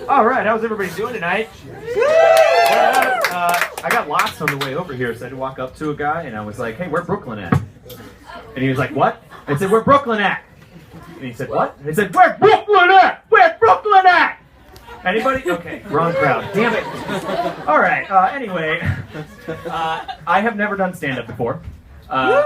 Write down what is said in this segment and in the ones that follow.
All right, how's everybody doing tonight? I got lost on the way over here, so I had to walk up to a guy, and I was like, hey, where Brooklyn at? And he was like, what? I said, where Brooklyn at? And he said, what? And I said, where Brooklyn at? Where Brooklyn at? Anybody? Okay, wrong crowd. Damn it. All right, anyway, I have never done stand-up before. I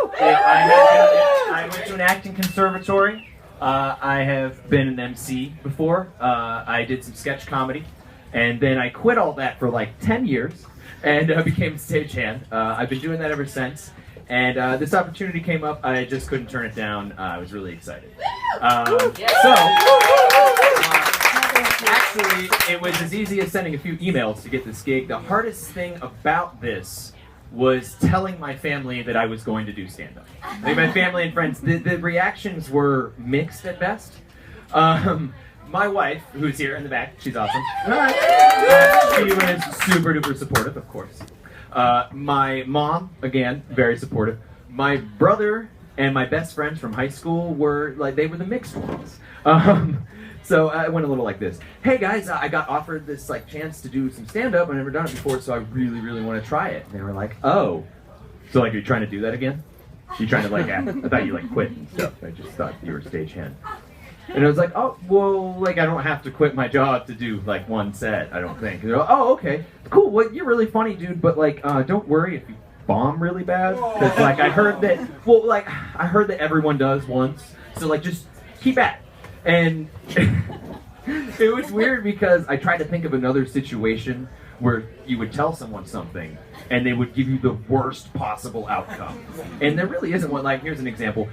went to an acting conservatory. I have been an MC before. I did some sketch comedy. And then I quit all that for like 10 years and became a stagehand. I've been doing that ever since. And this opportunity came up. I just couldn't turn it down. I was really excited. Actually, it was as easy as sending a few emails to get this gig. The hardest thing about this was telling my family that I was going to do stand-up. Like my family and friends, the reactions were mixed at best. My wife, who's here in the back, she's awesome. She was super duper supportive, of course. My mom, again, very supportive. My brother and my best friends from high school were like, they were the mixed ones. So I went a little like this. Hey guys, I got offered this like chance to do some stand-up. I've never done it before, so I really, really want to try it. And they were like, oh. So like, you're trying to do that again? You trying to like act? I thought you like quit and stuff. I just thought you were a stagehand. And I was like, oh, well, like I don't have to quit my job to do like one set, I don't think. And they're like, oh, okay. Cool, well, you're really funny, dude, but like, don't worry if you bomb really bad. Because like I heard that, I heard that everyone does once. So like, just keep at it. And it was weird because I tried to think of another situation where you would tell someone something and they would give you the worst possible outcome. And there really isn't one. Like, here's an example.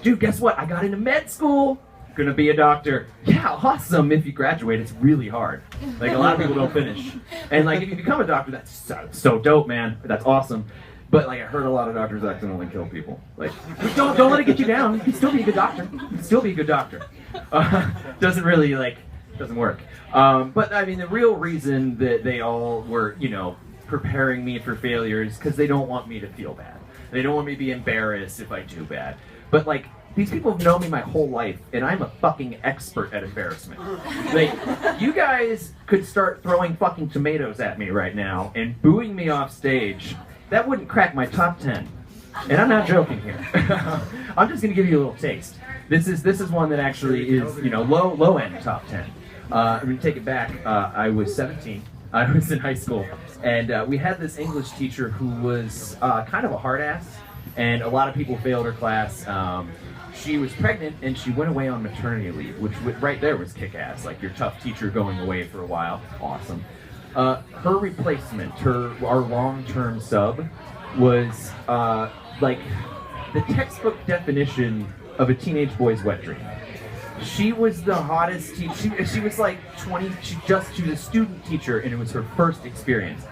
Dude, guess what? I got into med school. Gonna be a doctor. Yeah, awesome. If you graduate, it's really hard. Like, a lot of people don't finish. And like, if you become a doctor, that's so dope, man. That's awesome. But like, I heard a lot of doctors accidentally kill people. Like, don't let it get you down. You can still be a good doctor. You can still be a good doctor. Doesn't really doesn't work. But I mean, the real reason that they all were, preparing me for failure is because they don't want me to feel bad. They don't want me to be embarrassed if I do bad. But like, these people have known me my whole life, and I'm a fucking expert at embarrassment. Like, you guys could start throwing fucking tomatoes at me right now and booing me off stage. That wouldn't crack my top 10. And I'm not joking here. I'm just gonna give you a little taste. This is one that actually is, low end top 10. I'm gonna take it back. I was 17. I was in high school, and we had this English teacher who was kind of a hard ass, and a lot of people failed her class. She was pregnant, and she went away on maternity leave, which right there was kick-ass. Like, your tough teacher going away for a while. Awesome. Her replacement, our long-term sub, was like the textbook definition of a teenage boy's wet dream. She was the hottest teacher. She was like 20. She was a student teacher, and it was her first experience.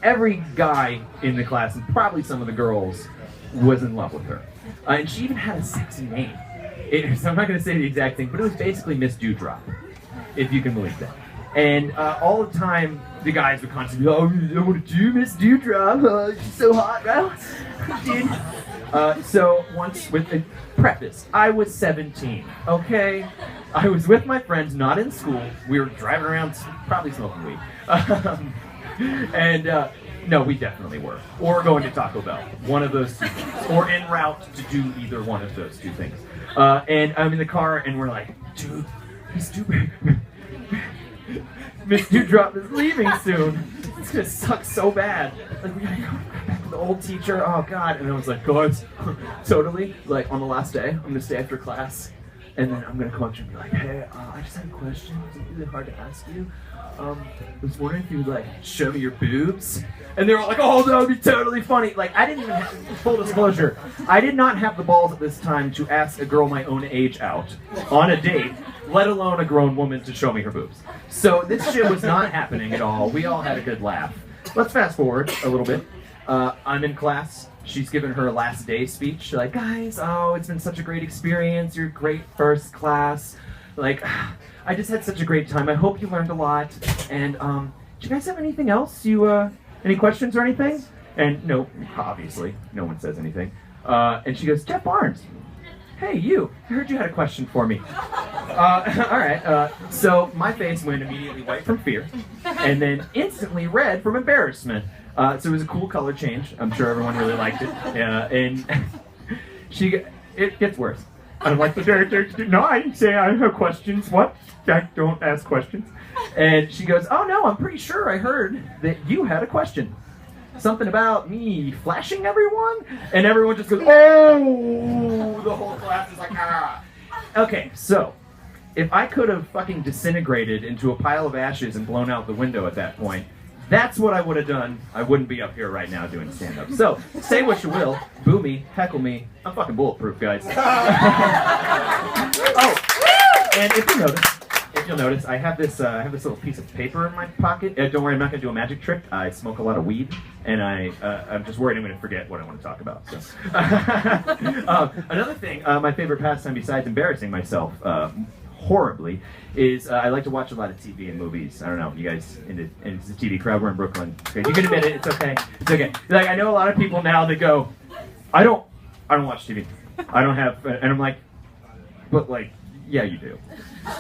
Every guy in the class, and probably some of the girls, was in love with her. And she even had a sexy name. So I'm not going to say the exact thing, but it was basically Miss Dewdrop, if you can believe that. And all the time, the guys would constantly be, oh, what did you, Miss Dewdrop? She's so hot, right? So once, with a preface, I was 17, okay? I was with my friends, not in school. We were driving around, probably smoking weed. No, we definitely were. Or going to Taco Bell. One of those two things. Or en route to do either one of those two things. And I'm in the car, and we're like, dude, Miss Dewdrop is leaving soon. It's gonna suck so bad. Like, we gotta go back to the old teacher. Oh, God. And I was like, guys, totally. Like, on the last day, I'm gonna stay after class. And then I'm gonna come up to you and be like, hey, I just had a question. Is it really hard to ask you? I was wondering if you would, like, show me your boobs. And they were like, oh, that would be totally funny. Like, I didn't even have, full disclosure, I did not have the balls at this time to ask a girl my own age out on a date, let alone a grown woman to show me her boobs. So this shit was not happening at all. We all had a good laugh. Let's fast forward a little bit. I'm in class. She's giving her last day speech. She's like, guys, oh, it's been such a great experience. You're great first class. Like, I just had such a great time. I hope you learned a lot. And do you guys have anything else? Any questions or anything? And no, obviously, no one says anything. And she goes, Geoff Barnes. Hey, you. I heard you had a question for me. All right. So my face went immediately white from fear, and then instantly red from embarrassment. So it was a cool color change. I'm sure everyone really liked it. And it gets worse. I'm like, no, I didn't say I have questions. What? I don't ask questions. And she goes, oh no, I'm pretty sure I heard that you had a question. Something about me flashing everyone? And everyone just goes, oh! The whole class is like, ah. Okay, so, if I could have fucking disintegrated into a pile of ashes and blown out the window at that point, that's what I would have done. I wouldn't be up here right now doing stand-up. So, say what you will, boo me, heckle me, I'm fucking bulletproof, guys. Oh, and if you'll notice, I have this little piece of paper in my pocket. Don't worry, I'm not going to do a magic trick. I smoke a lot of weed, and I'm just worried I'm going to forget what I want to talk about. So. Another thing, my favorite pastime besides embarrassing myself horribly is I like to watch a lot of TV and movies. I don't know, you guys into the TV crowd? We're in Brooklyn. Okay, you can admit it. It's okay. It's okay. Like, I know a lot of people now that go, I don't watch TV. I don't have, and I'm like, but like, yeah, you do.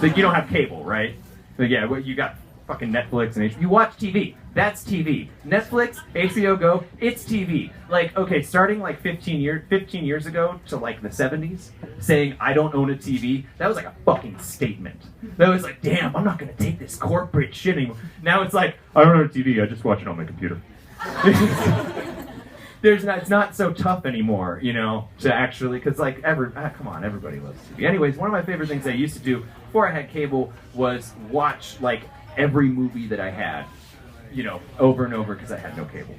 Like, you don't have cable, right? But yeah, you got fucking Netflix and HBO. You watch TV. That's TV. Netflix, HBO Go, it's TV. Like, okay, starting like 15 years ago to like the 70s, saying I don't own a TV, that was like a fucking statement. That was like, damn, I'm not gonna take this corporate shit anymore. Now it's like, I don't own a TV, I just watch it on my computer. It's not so tough anymore, you know, to actually, because like, come on, everybody loves TV. Anyways, one of my favorite things I used to do before I had cable was watch like every movie that I had, you know, over and over because I had no cable,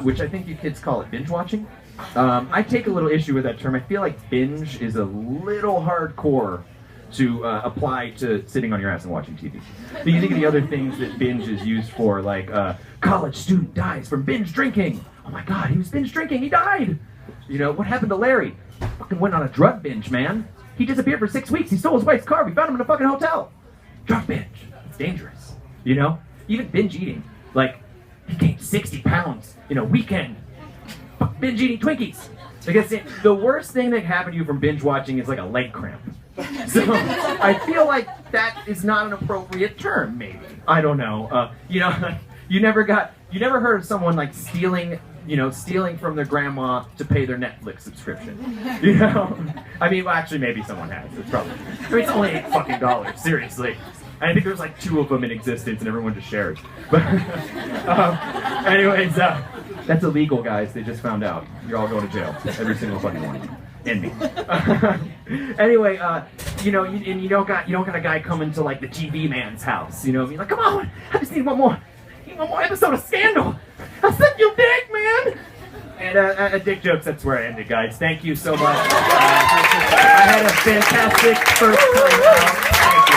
which I think you kids call it binge watching. I take a little issue with that term. I feel like binge is a little hardcore to apply to sitting on your ass and watching TV. But you think of the other things that binge is used for, like college student dies from binge drinking. Oh my God, he was binge drinking, he died. You know, what happened to Larry? Fucking went on a drug binge, man. He disappeared for 6 weeks, he stole his wife's car, we found him in a fucking hotel. Drug binge, it's dangerous, you know? Even binge eating, like, he gained 60 pounds in a weekend. Binge eating Twinkies. Because the worst thing that happened to you from binge watching is like a leg cramp. So I feel like that is not an appropriate term, maybe. I don't know. You know, you never heard of someone like stealing from their grandma to pay their Netflix subscription. You know? I mean, well, actually, maybe someone has. It's probably. I mean, it's only $8 fucking, seriously. And I think there's like 2 of them in existence, and everyone just shares. But anyways, that's illegal, guys. They just found out. You're all going to jail. Every single fucking one. And me. Anyway, you know, you don't got a guy coming to like the TV man's house. You know, like, come on, I just need one more episode of Scandal. I'll suck your dick, man. And dick jokes. That's where I ended, guys. Thank you so much. I had a fantastic first time out. Thank you.